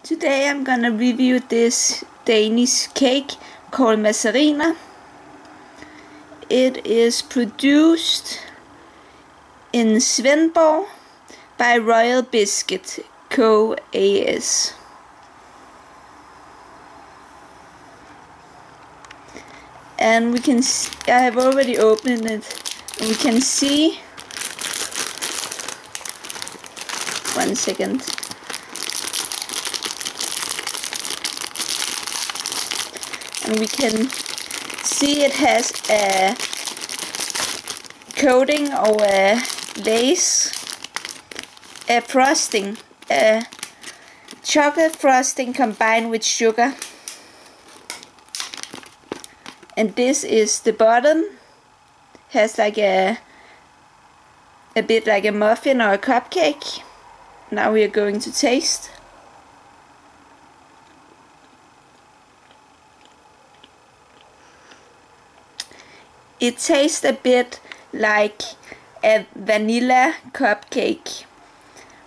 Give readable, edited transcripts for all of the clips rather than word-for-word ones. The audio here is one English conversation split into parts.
Today I'm gonna review this Danish cake called Mazzariner. It is produced in Svendborg by Royal Biscuit Co. A/S. And I have already opened it, and we can see, one second. And we can see it has a coating or a lace, a frosting, a chocolate frosting combined with sugar. And this is the bottom, has like a bit like a muffin or a cupcake. Now we are going to taste. It tastes a bit like a vanilla cupcake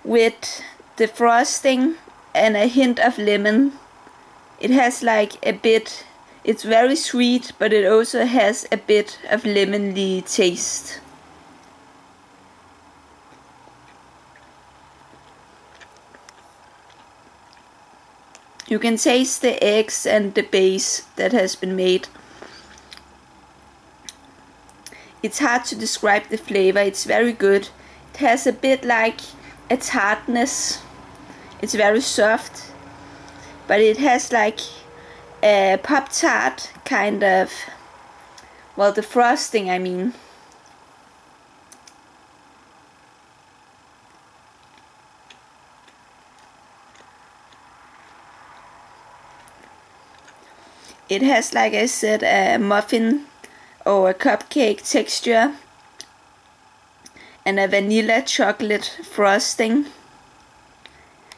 with the frosting and a hint of lemon. It has like a bit, it's very sweet, but it also has a bit of lemony taste. You can taste the eggs and the base that has been made. It's hard to describe the flavor, it's very good. It has a bit like a tartness. It's very soft, but it has like a Pop-Tart kind of, well, the frosting I mean. It has, like I said, a muffin or a cupcake texture and a vanilla chocolate frosting.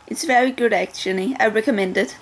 It's very good actually, I recommend it.